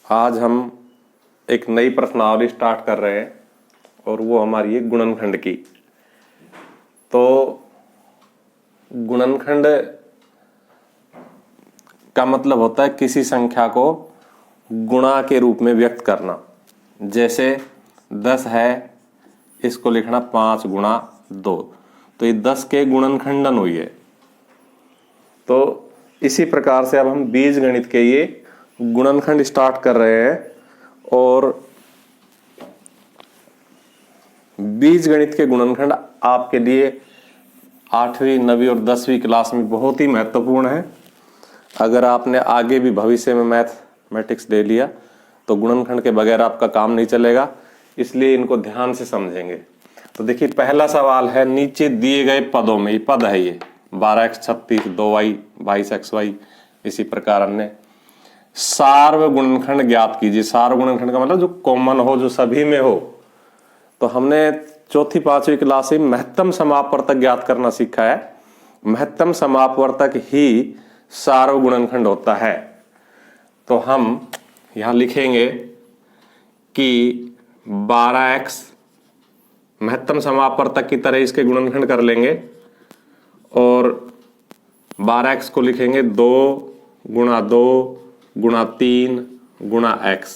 आज हम एक नई प्रश्नावली स्टार्ट कर रहे हैं और वो हमारी है गुणनखंड की। तो गुणनखंड का मतलब होता है किसी संख्या को गुणा के रूप में व्यक्त करना। जैसे 10 है, इसको लिखना 5 गुणा 2, तो ये 10 के गुणनखंडन हुई है। तो इसी प्रकार से अब हम बीजगणित के ये गुणनखंड स्टार्ट कर रहे हैं और बीजगणित के गुणनखंड आपके लिए 8वीं, 9वीं और 10वीं क्लास में बहुत ही महत्वपूर्ण है। अगर आपने आगे भी भविष्य में मैथमेटिक्स ले लिया तो गुणनखंड के बगैर आपका काम नहीं चलेगा, इसलिए इनको ध्यान से समझेंगे। तो देखिए पहला सवाल है, नीचे दिए गए पदों में, ये पद है, ये 12x 36 2y 22xy, इसी प्रकार अन्य सार्वगुणनखंड ज्ञात कीजिए। सार्वगुणनखंड का मतलब जो कॉमन हो, जो सभी में हो। तो हमने चौथी 5वीं क्लास में महत्तम समापवर्तक ज्ञात करना सीखा है। महत्तम समापवर्तक ही सार्वगुणनखंड होता है। तो हम यहां लिखेंगे कि 12x महत्तम समापवर्तक की तरह इसके गुणनखंड कर लेंगे और 12x को लिखेंगे 2 गुणा 2 गुणा 3 गुणा x,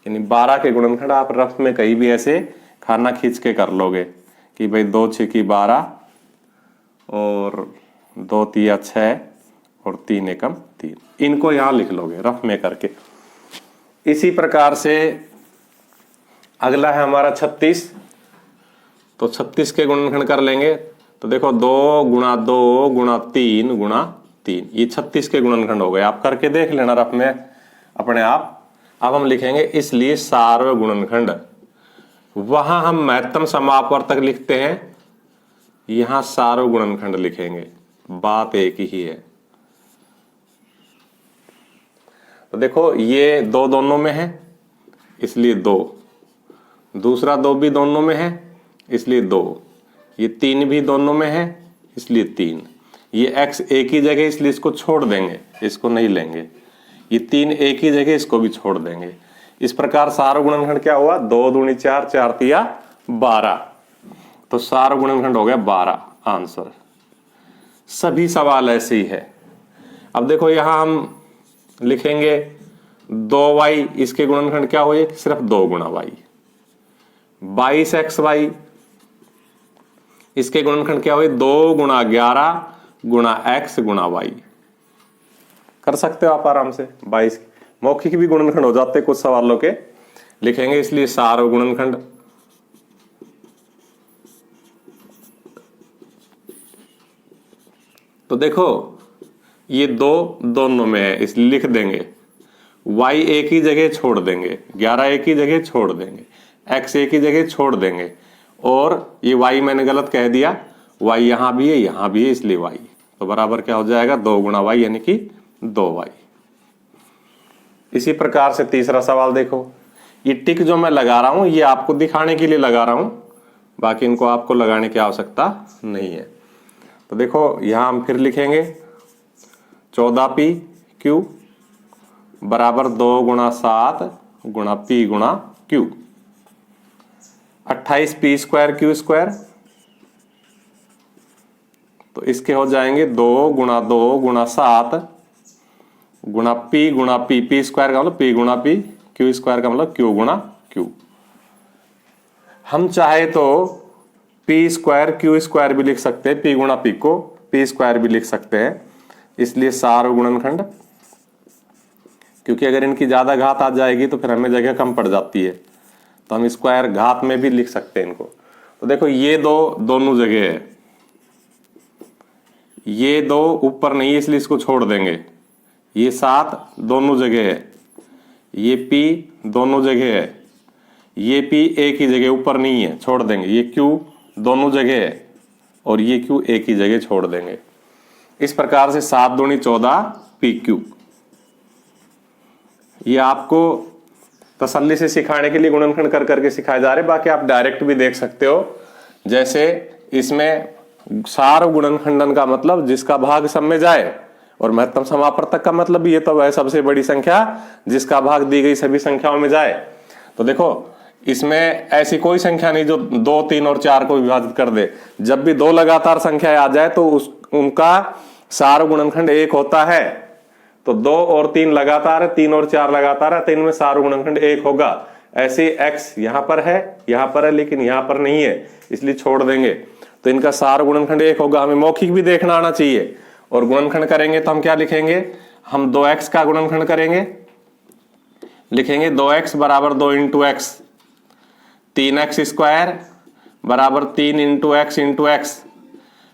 यानी 12 के गुणनखंड आप रफ में कहीं भी ऐसे खाना खींच के कर लोगे कि भाई 2 6 की 12 और 2 3 6 और 3 एकम 3, इनको यहां लिख लोगे रफ में करके। इसी प्रकार से अगला है हमारा 36। तो 36 के गुणनखंड कर लेंगे। तो देखो 2 गुणा 2 गुणा 3 गुणा 3, ये 36 के गुणनखंड हो गए। आप करके देख लेना रफ में अपने आप। अब हम लिखेंगे इसलिए सार्वगुणनखंड। वहां हम महत्तम समापवर्तक लिखते हैं, यहां सार्वगुणनखंड लिखेंगे, बात एक ही है। तो देखो ये 2 दोनों में है इसलिए 2, दूसरा 2 भी दोनों में है इसलिए 2, ये 3 भी दोनों में है इसलिए 3, ये x एक ही जगह इसलिए इसको छोड़ देंगे, इसको नहीं लेंगे। ये 3 एक ही जगह, इसको भी छोड़ देंगे। इस प्रकार सार्वगुणनखंड क्या हुआ, 2 दूनी 4 4 तिया 12। तो सार्वगुणनखंड हो गया 12 आंसर। सभी सवाल ऐसे ही है। अब देखो यहां हम लिखेंगे 2y, इसके गुणनखंड क्या हुए, सिर्फ 2 गुणा y। 22xy, इसके गुणनखंड क्या हुए, 2 गुणा 11 गुणा x गुणा y। कर सकते हो आप आराम से। 22 मौखिक भी गुणनखंड हो जाते कुछ सवालों के, लिखेंगे इसलिए सार्वगुणनखंड। तो देखो ये 2 दोनों में है इसलिए लिख देंगे, y एक ही जगह छोड़ देंगे, 11 एक ही जगह छोड़ देंगे, x एक ही जगह छोड़ देंगे, और ये y मैंने गलत कह दिया, y यहां भी है यहां भी है इसलिए y। तो बराबर क्या हो जाएगा, 2 गुणा y यानी कि 2y। इसी प्रकार से तीसरा सवाल देखो, ये टिक जो मैं लगा रहा हूं ये आपको दिखाने के लिए लगा रहा हूं, बाकी इनको आपको लगाने की आवश्यकता नहीं है। तो देखो यहां हम फिर लिखेंगे 14pq बराबर 2 गुणा 7 गुणा p गुणा q। 28p square q square, तो इसके हो जाएंगे 2 गुणा 2 गुणा 7 गुणा p, p स्क्वायर का मतलब p गुणा p, q स्क्वायर का मतलब q गुणा q। हम चाहे तो p स्क्वायर q स्क्वायर भी लिख सकते हैं, p गुणा p को p स्क्वायर भी लिख सकते हैं, इसलिए सार्वगुणनखंड। क्योंकि अगर इनकी ज्यादा घात आ जाएगी तो फिर हमें जगह कम पड़ जाती है, तो हम स्क्वायर घात में भी लिख सकते हैं इनको। तो देखो ये 2 दोनों जगह है, ये 2 ऊपर नहीं है इसलिए इसको छोड़ देंगे, ये 7 दोनों जगह है, ये p दोनों जगह है, ये p एक ही जगह ऊपर नहीं है छोड़ देंगे, ये q दोनों जगह है और ये q एक ही जगह छोड़ देंगे। इस प्रकार से 7 दूनी 14 pq। ये आपको तसल्ली से सिखाने के लिए गुणनखंड कर करके सिखाए जा रहे, बाकी आप डायरेक्ट भी देख सकते हो। जैसे इसमें सार्वगुणनखंडन का मतलब जिसका भाग सब में जाए और महत्तम समापवर्तक का मतलब ये तो वह सबसे बड़ी संख्या जिसका भाग दी गई सभी संख्याओं में जाए। तो देखो इसमें ऐसी कोई संख्या नहीं जो 2, 3 और 4 को विभाजित कर दे। जब भी 2 लगातार संख्याएं आ जाए तो उनका सार गुणनखंड 1 होता है। तो 2 और 3 लगातार है, 3 और 4 लगातार है, तो इनमें सार गुणनखंड 1 होगा। ऐसे x यहां पर है लेकिन यहां पर नहीं है, इसलिए छोड़ देंगे। तो इनका सार गुणनखंड 1 होगा। हमें मौखिक भी देखना आना चाहिए। और गुणनखंड करेंगे तो हम क्या लिखेंगे, हम 2x का गुणनखंड करेंगे, लिखेंगे 2x बराबर 2 इंटू एक्स, 3x स्क्वायर बराबर 3 इंटू एक्स।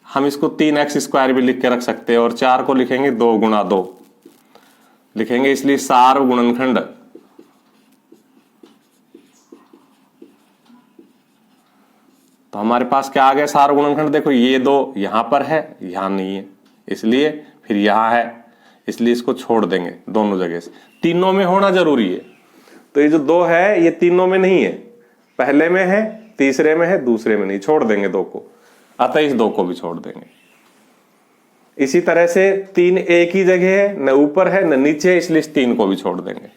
हम इसको 3x स्क्वायर भी लिख के रख सकते हैं। और 4 को लिखेंगे 2 गुणा 2 लिखेंगे, इसलिए सार गुणनखंड तो हमारे पास क्या आ गया सार गुणनखंड। देखो ये 2 यहां पर है, यहां नहीं है, इसलिए फिर यहां है, इसलिए इसको छोड़ देंगे दोनों जगह से। तीनों में होना जरूरी है। तो ये जो 2 है ये तीनों में नहीं है, पहले में है, तीसरे में है, दूसरे में नहीं, छोड़ देंगे 2 को। अतः इस 2 को भी छोड़ देंगे। इसी तरह से 3 एक ही जगह है, न ऊपर है न नीचे है, इसलिए इस 3 को भी छोड़ देंगे।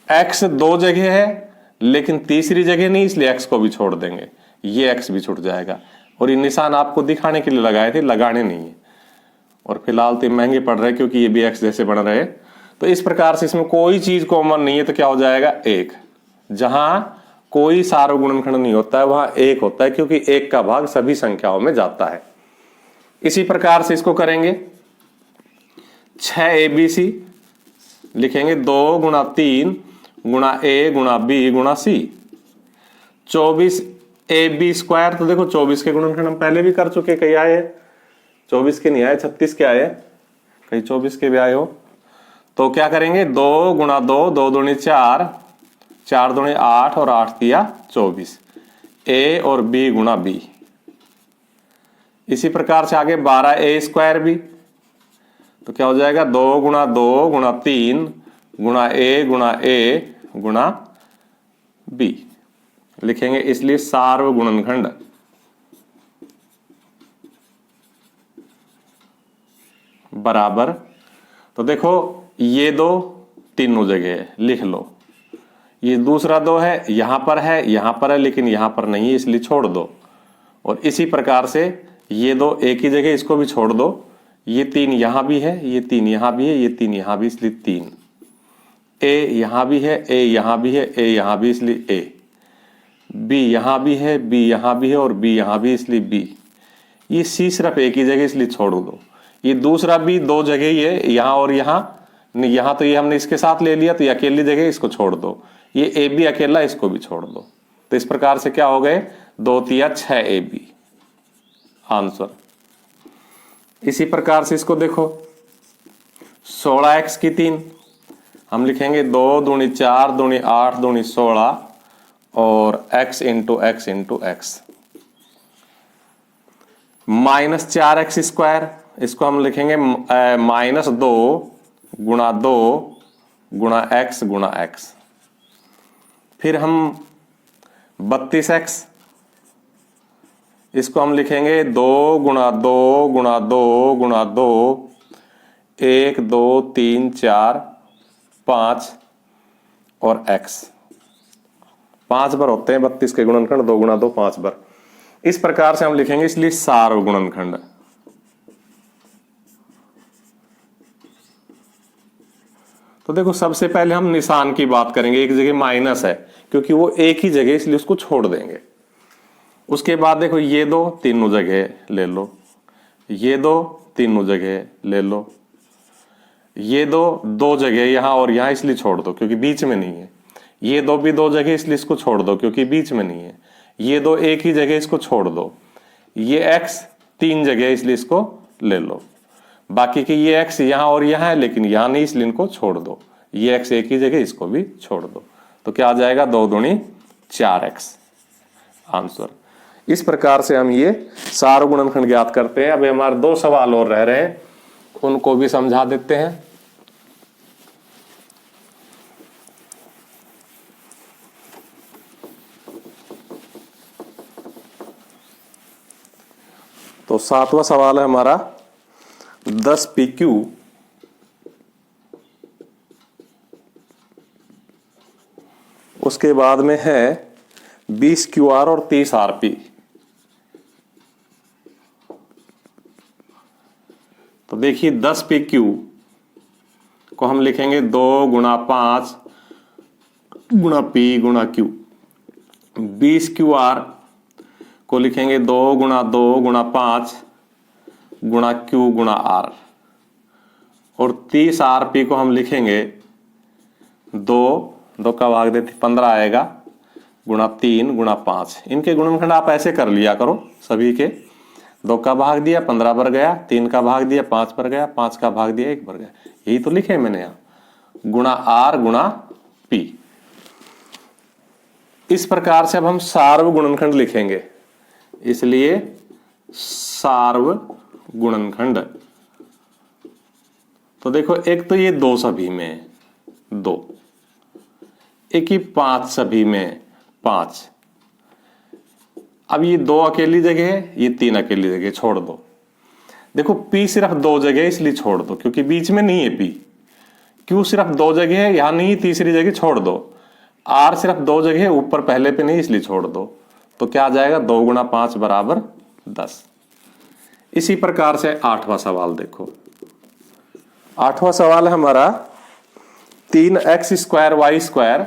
x 2 जगह है लेकिन तीसरी जगह नहीं, इसलिए x को भी छोड़ देंगे। ये x भी छूट जाएगा। और ये निशान आपको दिखाने के लिए लगाए थे, लगाने नहीं है। और फिलहाल तो महंगे पड़ रहे क्योंकि ये भी x जैसे बन रहे। तो इस प्रकार से इसमें कोई चीज कॉमन नहीं है, तो क्या हो जाएगा 1। जहां कोई सार गुणनखंड नहीं होता है वहां 1 होता है, क्योंकि 1 का भाग सभी संख्याओं में जाता है। इसी प्रकार से इसको करेंगे 6abc लिखेंगे 2 गुणा 3 गुणा a गुणा b गुणा c। 24ab स्क्वायर, तो देखो 24 के गुणनखंड हम पहले भी कर चुके, कहीं आए 24 के नहीं आए, 36 के आए, कहीं 24 के भी आए हो। तो क्या करेंगे 2 गुणा 2, 2 दूनी 4, 4 दूनी 8 और 8 दिया 24, a और b गुणा b। इसी प्रकार से आगे 12a स्क्वायर भी, तो क्या हो जाएगा 2 गुणा 2 गुणा 3 गुणा a गुणा b लिखेंगे, इसलिए सार्व गुणनखंड बराबर। तो देखो ये 2 तीनों जगह है, लिख लो। ये दूसरा 2 है, यहां पर है लेकिन यहां पर नहीं है, इसलिए छोड़ दो। और इसी प्रकार से ये 2 एक ही जगह, इसको भी छोड़ दो। ये 3 यहां भी है, ये 3 यहां भी है, ये 3 यहां भी, इसलिए 3। a यहां भी है, a यहां भी है, a यहां भी, इसलिए a। b यहां भी है, b यहां भी है और b यहां भी, इसलिए b। ये c सिर्फ एक ही जगह, इसलिए छोड़ दो। ये दूसरा b 2 जगह ही है, यहां और यहां नहीं, यहां तो ये हमने इसके साथ ले लिया, तो ये अकेली जगह, इसको छोड़ दो। ये a b अकेला, इसको भी छोड़ दो। तो इस प्रकार से क्या हो गए 2 तिया 6ab आंसर। इसी प्रकार से इसको देखो 16x की 3 हम लिखेंगे 2 दूनी 4 दूनी 8 दूनी 16 और x into x into x. -4x square, इसको हम लिखेंगे -2 गुणा 2 गुणा x गुणा x। फिर हम 32x, इसको हम लिखेंगे 2 गुणा 2 गुणा 2 गुणा 2 1 2 3 4 5 और x। 5 बार होते हैं 32 के गुणनखंड, 2 गुणा 2 5 बार। इस प्रकार से हम लिखेंगे, इसलिए सार्व गुणनखंड। तो देखो सबसे पहले हम निशान की बात करेंगे। एक जगह माइनस है क्योंकि वो एक ही जगह, इसलिए उसको छोड़ देंगे। उसके बाद देखो ये 2 तीनों जगह ले लो, ये 2 तीनों जगह ले लो, ये 2 जगह यहां और यहां, इसलिए छोड़ दो क्योंकि बीच में नहीं है। ये 2 भी 2 जगह, इसलिए इसको छोड़ दो क्योंकि बीच में नहीं है। ये 2 एक ही जगह, इसको छोड़ दो। ये x 3 जगह, इसलिए इसको ले लो। बाकी के ये x यहां और यहां है लेकिन यहां नहीं, इसलिए इनको छोड़ दो। ये x एक ही जगह, इसको भी छोड़ दो। तो क्या आ जाएगा 2 दूनी 4x आंसर। इस प्रकार से हम ये सार्व गुणनखंड ज्ञात करते हैं। अभी हमारे 2 सवाल और रह रहे हैं, उनको भी समझा देते हैं। तो 7वां सवाल है हमारा 10 PQ उसके बाद में है 20 QR और 30 RP। तो देखिए 10 PQ को हम लिखेंगे 2 गुणा 5 गुणा P गुणा Q। 20 QR को लिखेंगे 2 गुणा 2 गुणा 5 गुणा Q गुणा R। और 30 RP को हम लिखेंगे 2 का भाग देते 15 आएगा गुणा 3 गुणा 5। इनके गुणनखंड आप ऐसे कर लिया करो सभी के। 2 का भाग दिया 15 पर गया, 3 का भाग दिया 5 पर गया, 5 का भाग दिया 1 पर गया। यही तो लिखे मैंने यहां गुणा R गुणा P। इस प्रकार से अब हम सार्व गुणनखंड लिखेंगे, इसलिए सार्व गुणनखंड। तो देखो एक तो ये 2 सभी में 2, एक ही 5 सभी में 5। अब ये 2 अकेली जगह है, ये 3 अकेली जगह, छोड़ दो। देखो P सिर्फ 2 जगह है इसलिए छोड़ दो, क्योंकि बीच में नहीं है P। Q सिर्फ 2 जगह है, यहां नहीं, तीसरी जगह छोड़ दो। R सिर्फ 2 जगह है, ऊपर पहले पे नहीं इसलिए छोड़ दो। तो क्या आ जाएगा 2 गुणा 5 बराबर 10। इसी प्रकार से 8वां सवाल देखो। 8वां सवाल है हमारा 3x स्क्वायर वाई स्क्वायर,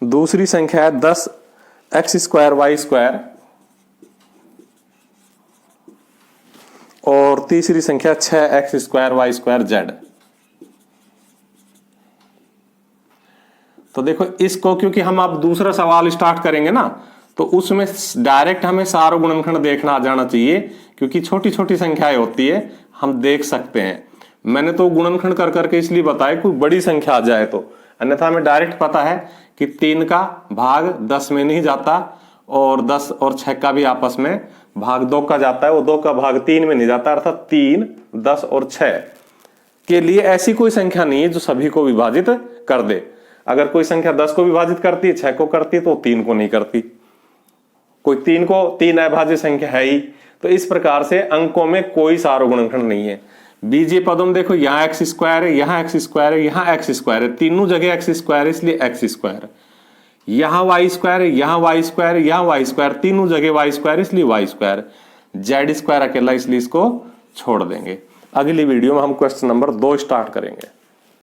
दूसरी संख्या है 10x स्क्वायर वाई स्क्वायर, और तीसरी संख्या 6x square Y square Z. तो देखो इसको, क्योंकि हम अब दूसरा सवाल स्टार्ट करेंगे ना, तो उसमें डायरेक्ट हमें सारो गुणनखंड देखना आ जाना चाहिए, क्योंकि छोटी छोटी संख्याएं होती है हम देख सकते हैं। मैंने तो गुणनखंड कर करके इसलिए बताया कोई बड़ी संख्या आ जाए तो, अन्यथा हमें डायरेक्ट पता है कि 3 का भाग 10 में नहीं जाता, और 10 और 6 का भी आपस में भाग 2 का जाता है, वो 2 का भाग 3 में नहीं जाता। अर्थात 3, 10 और 6 के लिए ऐसी कोई संख्या नहीं है जो सभी को विभाजित कर दे। अगर कोई संख्या 10 को विभाजित करती है, 6 को करती है, तो 3 को नहीं करती। कोई 3 अभाज्य संख्या है ही। तो इस प्रकार से अंकों में कोई सारो गुणनखंड नहीं है। बीजीय पदों में देखो यहाँ एक्स स्क्वायर है, यहाँ एक्स स्क्वायर है, यहाँ एक्स स्क्वायर है, तीनों जगह एक्स स्क्वायर है इसलिए एक्स स्क्वायर। यहाँ वाई स्क्वायर है, यहाँ वाई स्क्वायर है, यहाँ वाई स्क्वायर, तीनों जगह वाई स्क्वायर इसलिए वाई स्क्वायर। जेड स्क्वायर अकेला इसलिए इसको छोड़ देंगे। अगली वीडियो में हम क्वेश्चन नंबर 2 स्टार्ट करेंगे।